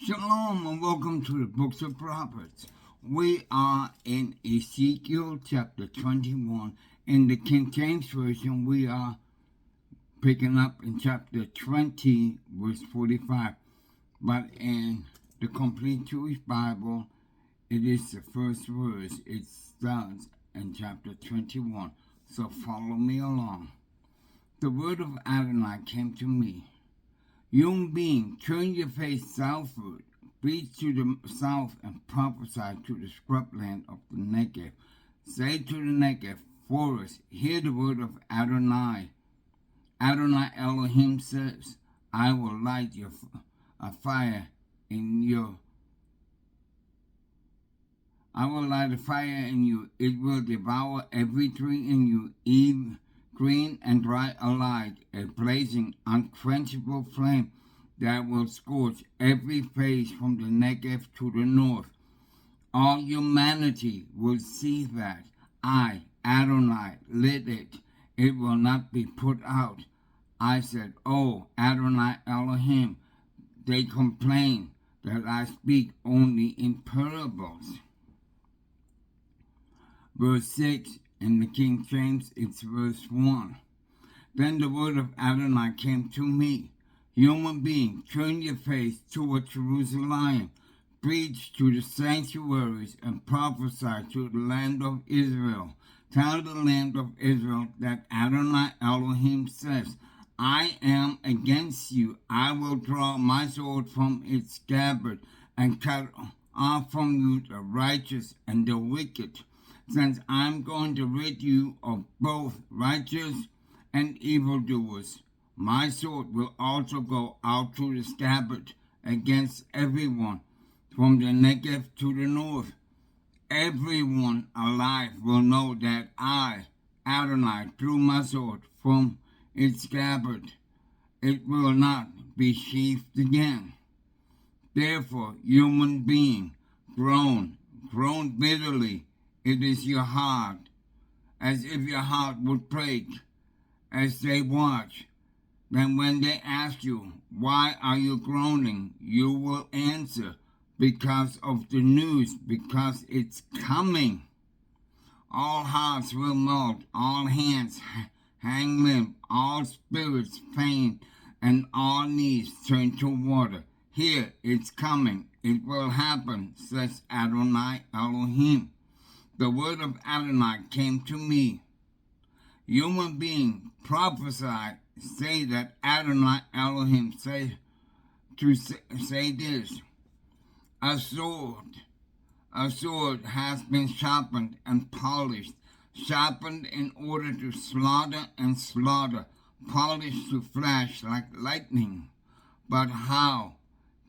Shalom and welcome to the books of prophets. We are in Ezekiel chapter 21. In the King James Version, we are picking up in chapter 20, verse 45. But in the Complete Jewish Bible, it is the first verse. It starts in chapter 21. So follow me along. The word of Adonai came to me. Human being, turn your face southward, preach to the south, and prophesy to the scrubland of the Negev. Say to the Negev forest, hear the word of Adonai. Adonai Elohim says, I will light a fire in you. I will light a fire in you. It will devour every tree in you, even green and dry alike, a blazing, unquenchable flame that will scorch every face from the Negev to the north. All humanity will see that I, Adonai, lit it. It will not be put out. I said, Oh, Adonai Elohim, they complain that I speak only in parables. Verse 6, in the King James, it's verse 1. Then the word of Adonai came to me. Human being, turn your face toward Jerusalem. Preach to the sanctuaries and prophesy to the land of Israel. Tell the land of Israel that Adonai Elohim says, I am against you. I will draw my sword from its scabbard and cut off from you the righteous and the wicked. Since I'm going to rid you of both righteous and evildoers, my sword will also go out to the scabbard against everyone from the Negev to the north. Everyone alive will know that I, Adonai, drew my sword from its scabbard. It will not be sheathed again. Therefore, human being, groan bitterly. It is your heart, as if your heart would break as they watch. Then when they ask you, why are you groaning? You will answer, because of the news, because it's coming. All hearts will melt, all hands hang limp, all spirits faint, and all knees turn to water. Here, it's coming. It will happen, says Adonai Elohim. The word of Adonai came to me. Human being, prophesy, say that Adonai Elohim say this. A sword has been sharpened and polished, sharpened in order to slaughter and slaughter, polished to flash like lightning. But how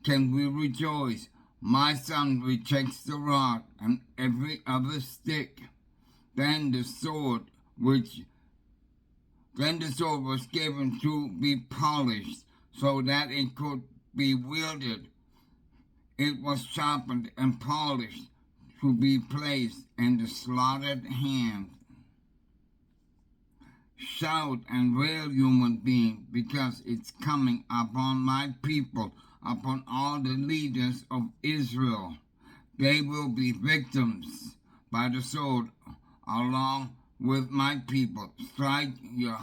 can we rejoice? My son rejects the rod and every other stick. Then the sword was given to be polished so that it could be wielded. It was sharpened and polished to be placed in the slaughtered hand. Shout and wail, human being, because it's coming upon my people, upon all the leaders of Israel. They will be victims by the sword along with my people. Strike your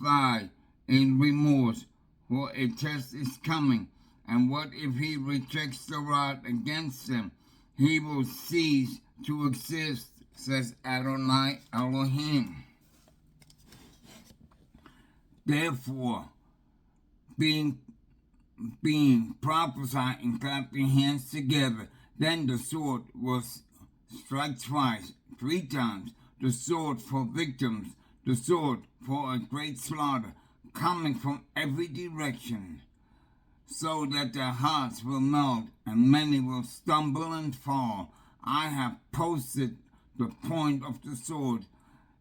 thigh in remorse, for a test is coming. And what if he rejects the rod against him? He will cease to exist, says Adonai Elohim. Therefore, being prophesied and clap your hands together. Then the sword will strike twice, 3 times. The sword for victims, the sword for a great slaughter, coming from every direction, so that their hearts will melt and many will stumble and fall. I have posted the point of the sword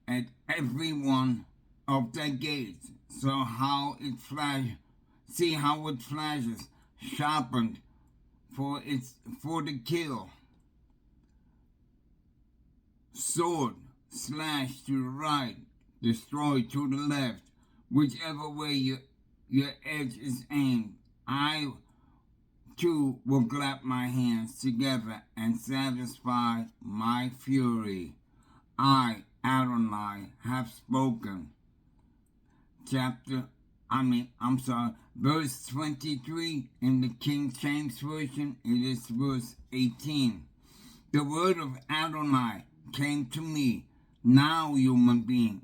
at every one of their gates. So see how it flashes, sharpened for the kill. Sword, slash to the right, destroy to the left, whichever way your edge is aimed. I too will clap my hands together and satisfy my fury. Adonai, have spoken. Verse 23 in the King James Version, it is verse 18. The word of Adonai came to me. Now, human being,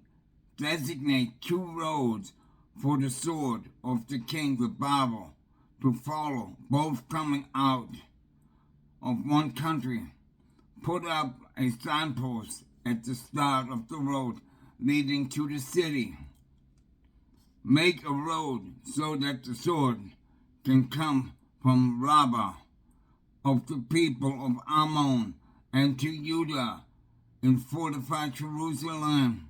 designate 2 roads for the sword of the king of Babel to follow, both coming out of one country. Put up a signpost at the start of the road leading to the city. Make a road so that the sword can come from Rabbah of the people of Ammon and to Judah in fortified Jerusalem.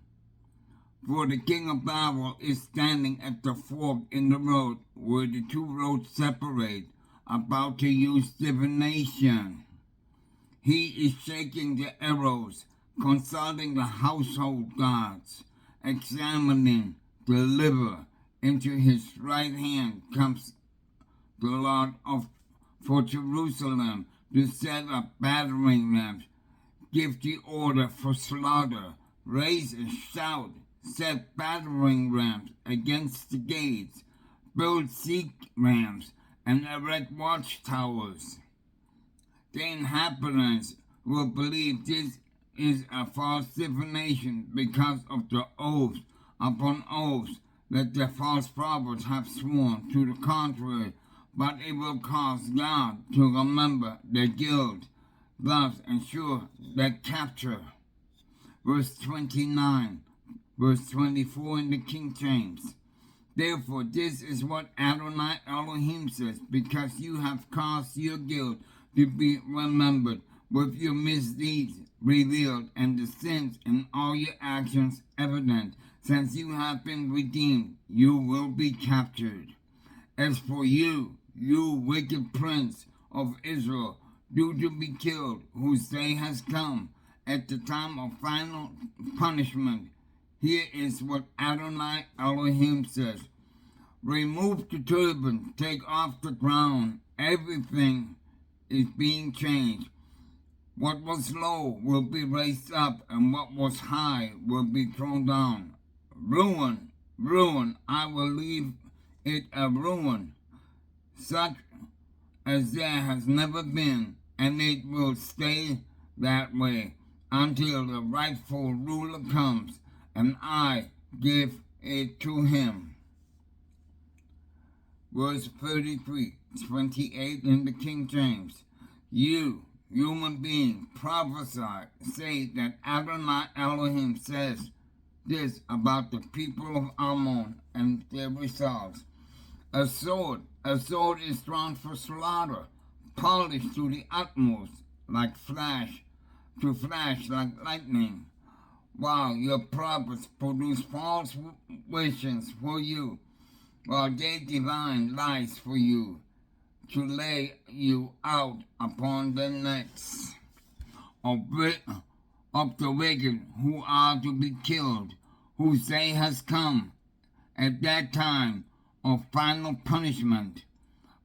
For the king of Babel is standing at the fork in the road where the 2 roads separate, about to use divination. He is shaking the arrows, consulting the household gods, examining the liver. Into his right hand comes the Lord for Jerusalem to set up battering rams, give the order for slaughter, raise a shout, set battering rams against the gates, build siege rams, and erect watchtowers. The inhabitants will believe this is a false divination because of the oaths upon oaths that the false prophets have sworn to the contrary, but it will cause God to remember their guilt, thus ensure their capture. Verse 29, verse 24 in the King James. Therefore, this is what Adonai Elohim says, because you have caused your guilt to be remembered, with your misdeeds revealed, and the sins in all your actions evident. Since you have been redeemed, you will be captured. As for you, you wicked prince of Israel, due to be killed, whose day has come, at the time of final punishment, here is what Adonai Elohim says. Remove the turban, take off the crown, everything is being changed. What was low will be raised up, and what was high will be thrown down. Ruin, ruin, I will leave it a ruin, such as there has never been, and it will stay that way until the rightful ruler comes, and I give it to him. Verse 33, 28 in the King James. You, human being, prophesy, say that Adonai Elohim says this about the people of Ammon and their results. A sword is drawn for slaughter, polished to the utmost, like flash like lightning, while your prophets produce false visions for you, while they divine lies for you, to lay you out upon the necks of the wicked who are to be killed, whose day has come. At that time of final punishment,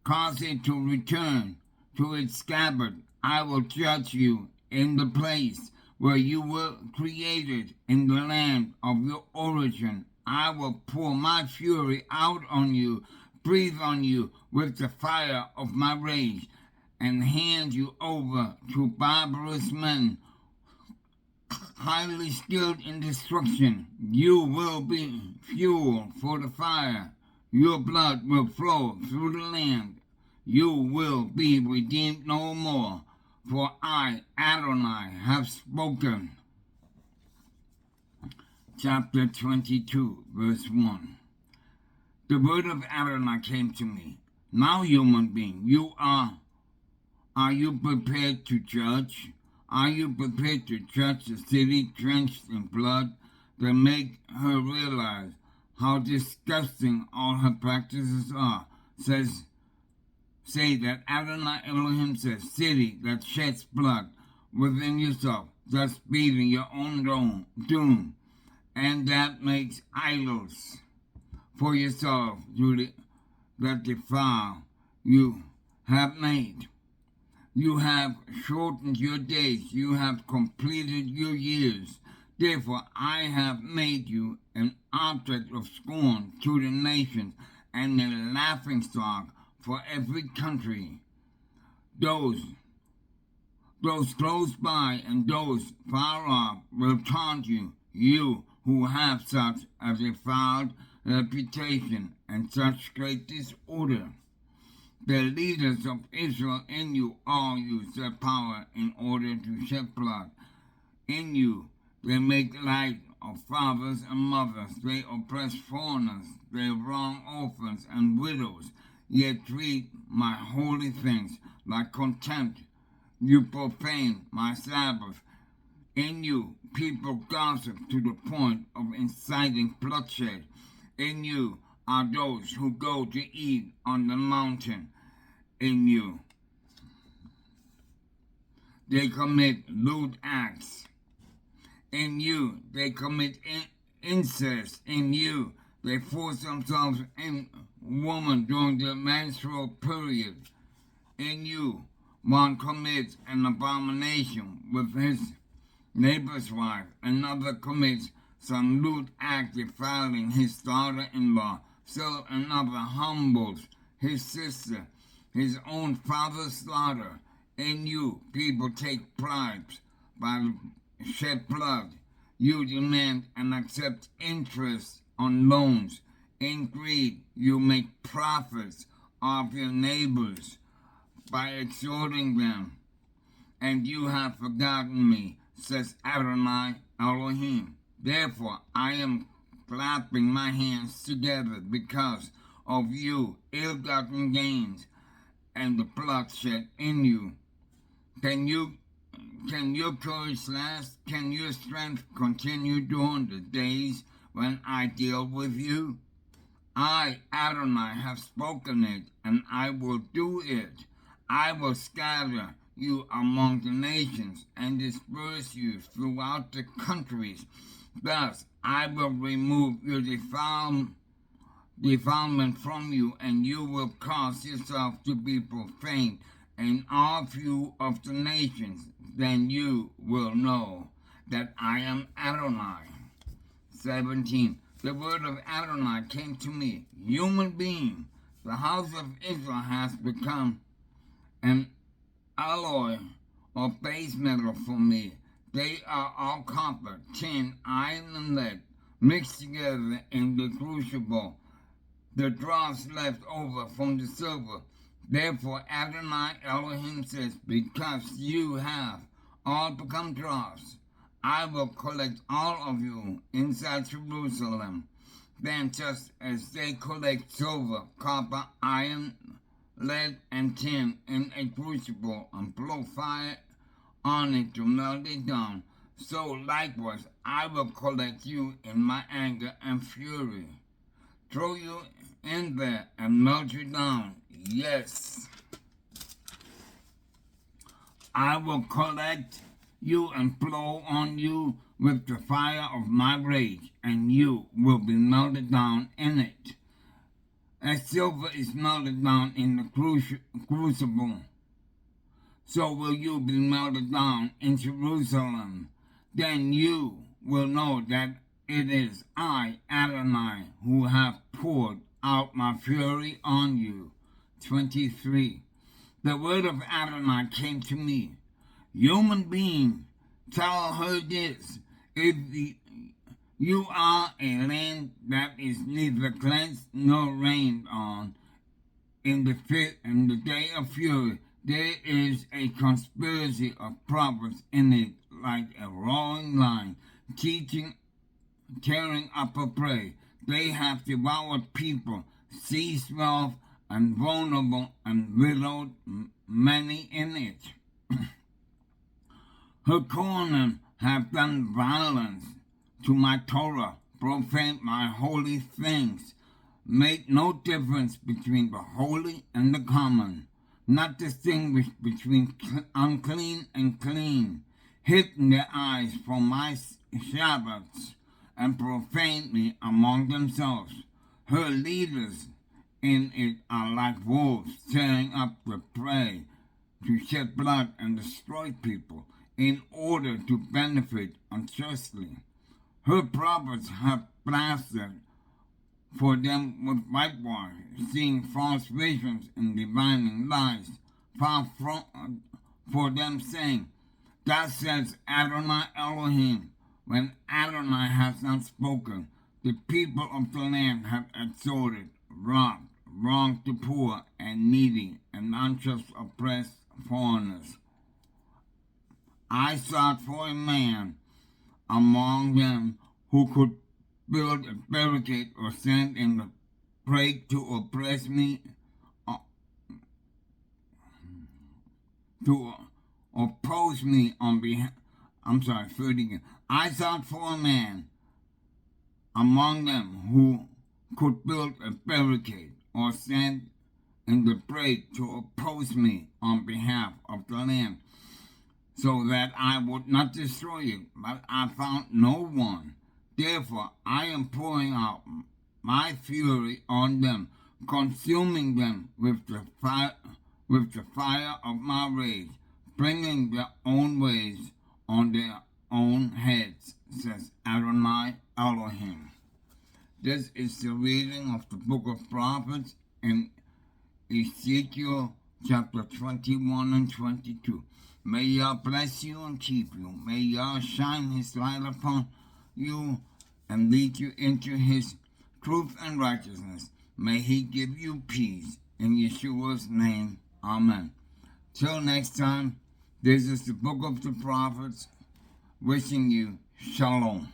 cause it to return to its scabbard. I will judge you in the place where you were created, in the land of your origin. I will pour my fury out on you, breathe on you with the fire of my rage, and hand you over to barbarous men, highly skilled in destruction. You will be fuel for the fire. Your blood will flow through the land. You will be redeemed no more, for I, Adonai, have spoken. Chapter 22, verse 1. The word of Adonai came to me. Now, human being, are you prepared to judge? Are you prepared to judge the city drenched in blood, to make her realize how disgusting all her practices are? Say that Adonai Elohim says, city that sheds blood within yourself, thus breathing your own doom, and that makes idols for yourself that defile you, have made. You have shortened your days. You have completed your years. Therefore I have made you an object of scorn to the nations and a laughingstock for every country. Those close by and those far off will taunt you, you who have such a defiled reputation and such great disorder. The leaders of Israel in you all use their power in order to shed blood. In you they make light of fathers and mothers. They oppress foreigners. They wrong orphans and widows, yet treat my holy things like contempt. You profane my Sabbath. In you people gossip to the point of inciting bloodshed. In you are those who go to eat on the mountain. In you they commit lewd acts. In you they commit incest. In you they force themselves in woman during the menstrual period. In you one commits an abomination with his neighbor's wife. Another commits some lewd act defiling his daughter-in-law. Still another humbles his sister. His own father's slaughter. In you people take bribes by shed blood. You demand and accept interest on loans. In greed you make profits of your neighbors by exhorting them. And you have forgotten me, says Adonai Elohim. Therefore I am clapping my hands together because of you ill-gotten gains and the bloodshed in you. Can your courage last? Can your strength continue during the days when I deal with you? I, Adonai, have spoken it, and I will do it. I will scatter you among the nations and disperse you throughout the countries. Thus I will remove your defilement from you, and you will cause yourself to be profaned in all view of the nations. Then you will know that I am Adonai. 17. The word of Adonai came to me. Human being, the house of Israel has become an alloy or base metal for me. They are all copper, tin, iron, and lead, mixed together in the crucible. The dross left over from the silver. Therefore Adonai Elohim says, because you have all become dross, I will collect all of you inside Jerusalem. Then just as they collect silver, copper, iron, lead, and tin in a crucible and blow fire on it to melt it down, so likewise I will collect you in my anger and fury. Throw you in there and melt you down. Yes, I will collect you and blow on you with the fire of my rage, and you will be melted down in it. As silver is melted down in the crucible, so will you be melted down in Jerusalem. Then you will know that it is I, Adonai, who have poured out my fury on you. 23. The word of Adonai came to me. Human being, tell her this. If you are a land that is neither cleansed nor rained on in the day of fury, there is a conspiracy of prophets in it, like a roaring lion, tearing up a prey. They have devoured people, seized wealth, and vulnerable, and widowed many in it. Her corners have done violence to my Torah, profaned my holy things, made no difference between the holy and the common, not distinguished between unclean and clean, hidden their eyes from my Sabbaths, and profaned me among themselves. Her leaders in it are like wolves tearing up the prey to shed blood and destroy people in order to benefit unjustly. Her prophets have blasted for them with whitewash, seeing false visions and divining lies, far from for them saying, "Thus says Adonai Elohim," when Adonai has not spoken. The people of the land have extorted, robbed, wronged the poor and needy, and unjust oppressed foreigners. I sought for a man among them who could build a barricade or stand in the break to oppress me, to oppose me on behalf. I sought for a man among them who could build a barricade or stand in the break to oppose me on behalf of the land, so that I would not destroy it, but I found no one. Therefore I am pouring out my fury on them, consuming them with the fire of my rage, bringing their own ways on their own heads, says Adonai Elohim. This is the reading of the book of prophets in Ezekiel chapter 21 and 22. May Yah bless you and keep you. May Yah shine his light upon you and lead you into his truth and righteousness. May he give you peace. In Yeshua's name, amen. Till next time, this is the book of the prophets, wishing you shalom.